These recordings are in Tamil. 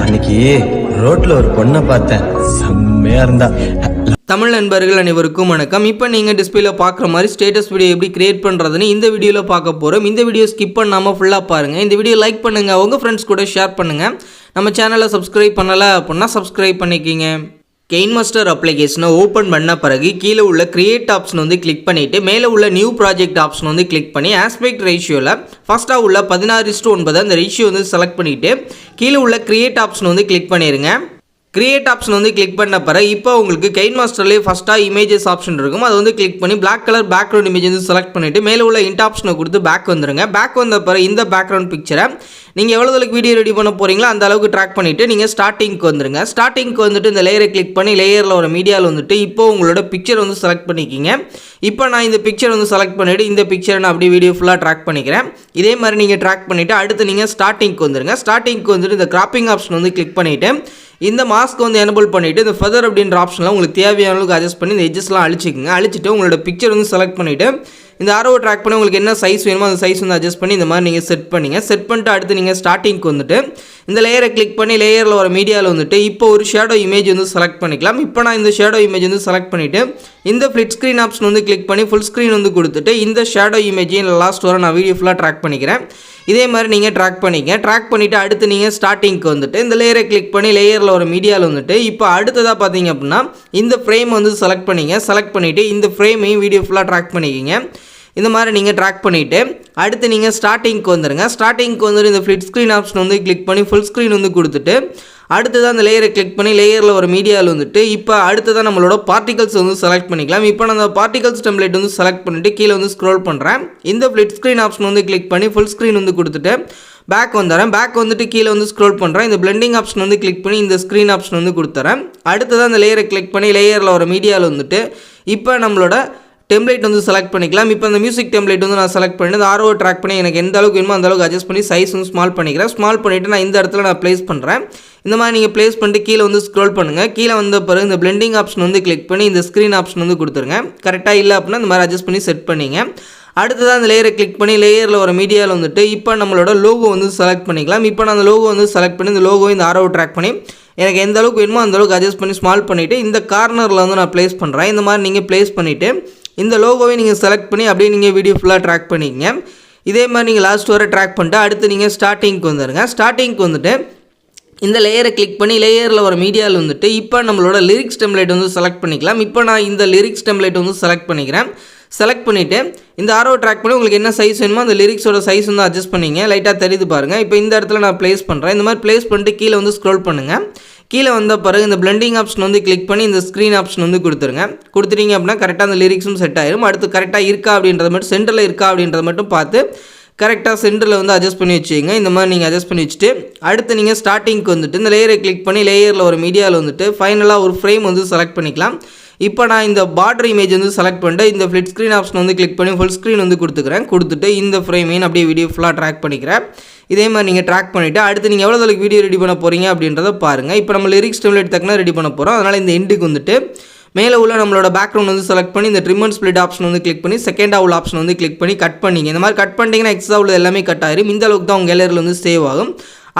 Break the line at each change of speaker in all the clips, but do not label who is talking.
அன்னைக்கு ரோட்ல ஒரு பொண்ணை பார்த்தேன், செம்மையா இருந்தா.
தமிழ் நண்பர்கள் அனைவருக்கும் வணக்கம். இப்போ நீங்கள் டிஸ்பிளேல பார்க்குற மாதிரி ஸ்டேட்டஸ் வீடியோ எப்படி கிரியேட் பண்ணுறதுன்னு இந்த வீடியோவில் பார்க்க போகிறோம். இந்த வீடியோ ஸ்கிப் பண்ணாமல் ஃபுல்லாக பாருங்கள். இந்த வீடியோ லைக் பண்ணுங்கள், உங்கள் ஃப்ரெண்ட்ஸ் கூட ஷேர் பண்ணுங்கள். நம்ம சேனலை சப்ஸ்கிரைப் பண்ணலை அப்படின்னா சப்ஸ்கிரைப் பண்ணிக்கிங்க. கெயின்மாஸ்டர் அப்ளிகேஷனை ஓப்பன் பண்ண பிறகு கீழே உள்ள கிரியேட் ஆப்ஷன் வந்து கிளிக் பண்ணிவிட்டு மேலே உள்ள நியூ ப்ராஜெக்ட் ஆப்ஷன் வந்து கிளிக் பண்ணி ஆஸ்பெக்ட் ரேஷியோவில் ஃபஸ்ட்டாக உள்ள 16:9 அந்த ரேஷியோ வந்து செலக்ட் பண்ணிவிட்டு கீழே உள்ள கிரியேட் ஆப்ஷன் வந்து கிளிக் பண்ணிடுங்க. கிரியேட் ஆப்ஷன் வந்து கிளிக் பண்ண பிறகு இப்போ உங்களுக்கு கெயின்மாஸ்டர்லேயே ஃபஸ்ட்டாக இமேஜஸ் ஆப்ஷன் இருக்கும், அதை வந்து கிளிக் பண்ணி பிளாக் கலர் பேக்ரவுண்ட் இமேஜ் வந்து செலக்ட் பண்ணிவிட்டு மேலே உள்ள இன்ட் ஆப்ஷனை கொடுத்து பேக் வந்துடுங்க. பேக் வந்த பிறகு இந்த பேக்ரவுண்ட் பிக்சரை நீங்கள் எவ்வளோ அளவுக்கு வீடியோ ரெடி பண்ண போகிறீங்களோ அந்த அளவுக்கு ட்ராக் பண்ணிவிட்டு நீங்கள் ஸ்டார்டிங்க்கு வந்துடுங்க. ஸ்டார்டிங்க்கு வந்துட்டு இந்த லேயரை கிளிக் பண்ணி லேயரில் ஒரு மீடியாவில் வந்துட்டு இப்போ உங்களோட பிக்சர் வந்து செலக்ட் பண்ணிக்கிங்க. இப்போ நான் இந்த பிக்சர் வந்து செலக்ட் பண்ணிவிட்டு இந்த பிக்சரை நான் அப்படியே வீடியோ ஃபுல்லாக ட்ராக் பண்ணிக்கிறேன். இதே மாதிரி நீங்கள் ட்ராக் பண்ணிவிட்டு அடுத்து நீங்கள் ஸ்டார்டிங்க்கு வந்துடுங்க. ஸ்டார்டிங்க்கு வந்துட்டு இந்த கிராப்பிங் ஆப்ஷன் வந்து கிளிக் பண்ணிவிட்டு இந்த மாஸ்க் வந்து எனபிள் பண்ணிவிட்டு இந்த ஃபெதர் அப்படின்ற ஆப்ஷனில் உங்களுக்கு தேவையான அளவுக்கு அட்ஜஸ்ட் பண்ணி இந்த எட்ஜஸ்லாம் அழிச்சிக்கோங்க. அழிச்சிட்டு உங்களோட பிக்சர் வந்து செலக்ட் பண்ணிவிட்டு இந்த ஆரோவை ட்ராக் பண்ணி உங்களுக்கு என்ன சைஸ் வேணுமோ அந்த சைஸ் வந்து அட்ஜஸ்ட் பண்ணி இந்த மாதிரி நீங்கள் செட் பண்ணிங்க. செட் பண்ணிட்டு அடுத்து நீங்கள் ஸ்டார்டிங்க்கு வந்துட்டு இந்த லேயரை கிளிக் பண்ணி லேயரில் ஒரு மீடியாவில் வந்துட்டு இப்போ ஒரு ஷேடோ இமேஜ் வந்து செலக்ட் பண்ணிக்கலாம். இப்போ நான் இந்த ஷேடோ இமேஜ் வந்து செலக்ட் பண்ணிவிட்டு இந்த ஃப்ளிட் ஸ்க்ரீன் ஆப்ஷன் வந்து கிளிக் பண்ணி ஃபுல் ஸ்க்ரீன் வந்து கொடுத்துட்டு இந்த ஷேடோ இமேஜையும் லாஸ்ட் வர நான் வீடியோ ஃபுல்லாக ட்ராக் பண்ணிக்கிறேன். இதே மாதிரி நீங்கள் ட்ராக் பண்ணிக்க. ட்ராக் பண்ணிவிட்டு அடுத்து நீங்கள் ஸ்டார்டிங்க்கு வந்துட்டு இந்த லேயரை கிளிக் பண்ணி லேயரில் ஒரு மீடியாவில் வந்துட்டு இப்போ அடுத்ததாக பார்த்தீங்க அப்படின்னா இந்த ஃப்ரேம் வந்து செலக்ட் பண்ணிங்க. செலக்ட் பண்ணிவிட்டு இந்த ஃப்ரேமையும் வீடியோ ஃபுல்லாக ட்ராக் பண்ணிக்கிங்க. இந்த மாதிரி நீங்கள் ட்ராக் பண்ணிவிட்டு அடுத்து நீங்கள் ஸ்டார்டிங்க்கு வந்துடுங்க. ஸ்டார்டிங்க்கு வந்துட்டு இந்த ஃப்ளிட் ஸ்க்ரீன் ஆப்ஷன் வந்து கிளிக் பண்ணி ஃபுல் ஸ்க்ரீன் வந்து கொடுத்துட்டு அடுத்ததான் அந்த லேயரை கிளிக் பண்ணி லேயரில் ஒரு மீடியாவில் வந்துட்டு இப்போ அடுத்ததான் நம்மளோட பார்ட்டிகல்ஸ் வந்து செலக்ட் பண்ணிக்கலாம். இப்போ நான் அந்த பார்ட்டிகல்ஸ் டெம்ப்ளேட் வந்து செலக்ட் பண்ணிவிட்டு கீழே வந்து ஸ்க்ரோல் பண்ணுறேன். இந்த ஃப்ளிட் ஸ்க்ரீன் ஆப்ஷன் வந்து கிளிக் பண்ணி ஃபுல் ஸ்க்ரீன் வந்து கொடுத்துட்டு பேக் வந்துடுறேன். பேக் வந்துட்டு கீழே வந்து ஸ்க்ரோல் பண்ணுறேன். இந்த பிளெண்டிங் ஆப்ஷன் வந்து கிளிக் பண்ணி இந்த ஸ்க்ரீன் ஆப்ஷன் வந்து கொடுத்துறேன். அடுத்ததான் அந்த லேயரை கிளிக் பண்ணி லேயரில் ஒரு மீடியாவில் வந்துட்டு இப்போ நம்மளோட டெம்ப்ளேட் வந்து செலக்ட் பண்ணிக்கலாம். இப்போ அந்த மியூசிக் டெம்ப்ளேட் வந்து நான் செலக்ட் பண்ணி அந்த ஆரோவை ட்ராக் பண்ணி எனக்கு எந்த அளவுக்கு வேணுமோ அந்த அளவுக்கு அட்ஜஸ்ட் பண்ணி சைஸ் வந்து ஸ்மால் பண்ணிக்கிறேன். ஸ்மால் பண்ணிவிட்டு நான் இந்த இடத்துல நான் ப்ளேஸ் பண்ணுறேன். இந்த மாதிரி நீங்கள் ப்ளேஸ் பண்ணிட்டு கீழே வந்து ஸ்க்ரோல் பண்ணுங்கள். கீழே வந்த பிறகு இந்த பிளெண்டிங் ஆப்ஷன் வந்து கிளிக் பண்ணி இந்த ஸ்க்ரீன் ஆப்ஷன் வந்து கொடுத்துருங்க. கரெக்டாக இல்லை அப்படின்னா இந்த மாதிரி அட்ஜஸ்ட் பண்ணி செட் பண்ணிங்க. அடுத்ததான் அந்த லேயரை கிளிக் பண்ணி லேயரில் ஒரு மீடியாவில் வந்துட்டு இப்போ நம்மளோட லோகோ வந்து செலக்ட் பண்ணிக்கலாம். இப்போ நான் அந்த லோகோ வந்து செலக்ட் பண்ணி இந்த லோகோ இந்த ஆரோவை ட்ராக் பண்ணி எனக்கு எந்த அளவுக்கு வேணுமோ அந்த அளவுக்கு அட்ஜஸ்ட் பண்ணி ஸ்மால் பண்ணிவிட்டு இந்த கார்னரில் வந்து நான் ப்ளேஸ் பண்ணுறேன். இந்த மாதிரி நீங்கள் ப்ளேஸ் பண்ணிவிட்டு இந்த லோகோவை நீங்கள் செலக்ட் பண்ணி அப்படியே நீங்கள் வீடியோ ஃபுல்லாக ட்ராக் பண்ணிக்கங்க. இதே மாதிரி நீங்கள் லாஸ்ட் வரை ட்ராக் பண்ணிட்டு அடுத்து நீங்கள் ஸ்டார்டிங்க்கு வந்துடுங்க. ஸ்டார்டிங்க்கு வந்துட்டு இந்த லேயரை கிளிக் பண்ணி லேயரில் ஒரு மீடியாவில் வந்துட்டு இப்போ நம்மளோட லிரிக்ஸ் டெம்ப்ளேட் வந்து செலக்ட் பண்ணிக்கலாம். இப்போ நான் இந்த லிரிக்ஸ் டெம்ப்ளேட் வந்து செலக்ட் பண்ணிக்கிறேன். செலக்ட் பண்ணிவிட்டு இந்த ஆரோ ட்ராக் பண்ணி உங்களுக்கு என்ன சைஸ் வேணுமோ அந்த லிரிக்ஸோட சைஸ் வந்து அட்ஜஸ்ட் பண்ணிங்க. லைட்டாக தெரியுது பாருங்கள். இப்போ இந்த இடத்துல நான் ப்ளேஸ் பண்ணுறேன். இந்த மாதிரி ப்ளேஸ் பண்ணிட்டு கீழே வந்து ஸ்க்ரோல் பண்ணுங்கள். கீழே வந்த பிறகு இந்த பிளெண்டிங் ஆப்ஷன் வந்து கிளிக் பண்ணி இந்த ஸ்க்ரீன் ஆப்ஷன் வந்து கொடுத்துருங்க. கொடுத்துட்டீங்க அப்படின்னா கரெக்டாக அந்த லிரிக்ஸும் செட் ஆயிடும். அடுத்து கரெக்டாக இருக்கா அப்படின்றத மட்டும் சென்டரில் இருக்கா அப்படின்றத மட்டும் பார்த்து கரெக்டாக சென்டரில் வந்து அட்ஜஸ்ட் பண்ணி வச்சுங்க. இந்த மாதிரி நீங்கள் அட்ஜஸ்ட் பண்ணி வச்சுட்டு அடுத்து நீங்கள் ஸ்டார்டிங்க்கு வந்துட்டு இந்த லேயரை கிளிக் பண்ணி லேயரில் ஒரு மீடியாவில் வந்துட்டு ஃபைனலாக ஒரு ஃப்ரேம் வந்து செலக்ட் பண்ணிக்கலாம். இப்போ நான் இந்த பார்டர் இமேஜ் வந்து செலக்ட் பண்ணிட்டு இந்த ஃப்ளிட் ஸ்க்ரீன் ஆப்ஷன் வந்து கிளிக் பண்ணி ஃபுல் ஸ்க்ரீன் வந்து கொடுத்துக்கிறேன். கொடுத்துட்டு இந்த ஃப்ரேமையும் அப்படியே வீடியோ ஃபுல்லாக ட்ராக் பண்ணிக்கிறேன். இதே மாதிரி நீங்கள் ட்ராக் பண்ணிவிட்டு அடுத்து நீங்கள் எவ்வளோ அளவுக்கு வீடியோ ரெடி பண்ண போகிறீங்க அப்படின்றத பாருங்கள். இப்போ நம்ம லிரிக்ஸ் டெம்ப்ளேட் தக்கன ரெடி பண்ண போகிறோம். அதனால் இந்த எண்டுக்கு வந்துட்டு மேலே உள்ள நம்மளோட பேக்ரவுண்ட் வந்து செலக்ட் பண்ணி இந்த ட்ரிம் அண்ட் ஸ்ப்ளிட் ஆப்ஷன் வந்து கிளிக் பண்ணி செகண்ட் ஆவுல் ஆப்ஷன் வந்து கிளிக் பண்ணி கட் பண்ணிங்க. இந்த மாதிரி கட் பண்ணிட்டீங்கன்னா எக்ஸ்ட்ரா உள்ள எல்லாமே கட் ஆயிரும். இந்த அளவுக்கு தான் உங்கள் கேலரியில் வந்து சேவ் ஆகும்.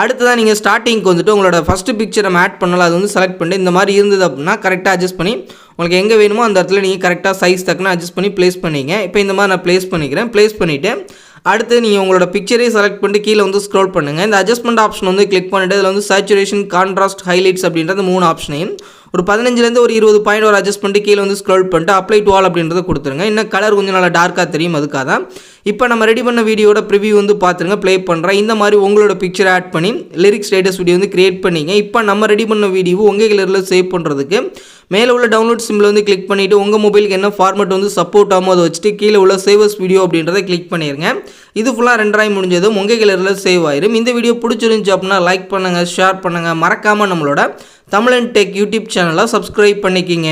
அடுத்ததான் நீங்கள் ஸ்டார்டிங்க்கு வந்துட்டு உங்களோட ஃபஸ்ட்டு பிக்சர் நம்ம ஆட் பண்ணலாம். அது வந்து செலக்ட் பண்ணி இந்த மாதிரி இருந்தது அப்படின்னா கரெக்டாக அட்ஜஸ்ட் பண்ணி உங்களுக்கு எங்கே வேணுமோ அந்த இடத்துல நீங்கள் கரெக்டாக சைஸ் தக்கன அட்ஜஸ்ட் பண்ணி ப்ளேஸ் பண்ணிங்க. இப்போ இந்த மாதிரி நான் ப்ளேஸ் பண்ணிக்கிறேன். ப்ளேஸ் பண்ணிவிட்டு அடுத்து நீங்கள் உங்களோட பிக்சரே செலக்ட் பண்ணிட்டு கீழே வந்து ஸ்க்ரோல் பண்ணுங்கள். இந்த அட்ஜஸ்ட்மெண்ட் ஆப்ஷன் வந்து கிளிக் பண்ணிவிட்டு இதில் வந்து சேச்சுரேஷன், கான்ட்ராஸ்ட், ஹைலைட்ஸ் அப்படின்றது 3 ஆப்ஷனையும் ஒரு 15லேருந்து ஒரு 20 பாயிண்ட் ஒரு அட்ஜஸ்ட் பண்ணிட்டு கீழே வந்து ஸ்க்ரோல் பண்ணிட்டு அப்ளை டு ஆல் அப்படின்றத கொடுத்துருங்க. இன்னும் கலர் கொஞ்சம் நல்லா டார்க்காக தெரியும், அதுக்காக தான். இப்போ நம்ம ரெடி பண்ண வீடியோட ப்ரிவியூ வந்து பார்த்துருங்க, ப்ளே பண்ணுறேன். இந்த மாதிரி உங்களோட பிக்சரை ஆட் பண்ணி லிரிக்ஸ் ஸ்டேட்டஸ் வீடியோ வந்து கிரியேட் பண்ணிங்க. இப்போ நம்ம ரெடி பண்ண வீடியோ உங்கள் கேலரியில் சேவ் பண்ணுறதுக்கு மேலே உள்ள டவுன்லோட் சிம்பிள் வந்து கிளிக் பண்ணிவிட்டு உங்கள் மொபைலுக்கு என்ன ஃபார்மேட் வந்து சப்போர்ட் ஆகும் அதை வச்சுட்டு கீழே உள்ள சேவஸ் வீடியோ அப்படின்றத கிளிக் பண்ணிடுங்க. இது ஃபுல்லாக ரெண்டராய் முடிஞ்சதும் உங்கள் கேலரியில் சேவ் ஆயிரும். இந்த வீடியோ பிடிச்சிருந்துச்சு அப்படின்னா லைக் பண்ணுங்கள், ஷேர் பண்ணுங்கள். மறக்காமல் நம்மளோட தமிழ் அண்ட் டெக் யூடியூப் சேனலை சப்ஸ்கிரைப் பண்ணிக்கிங்க.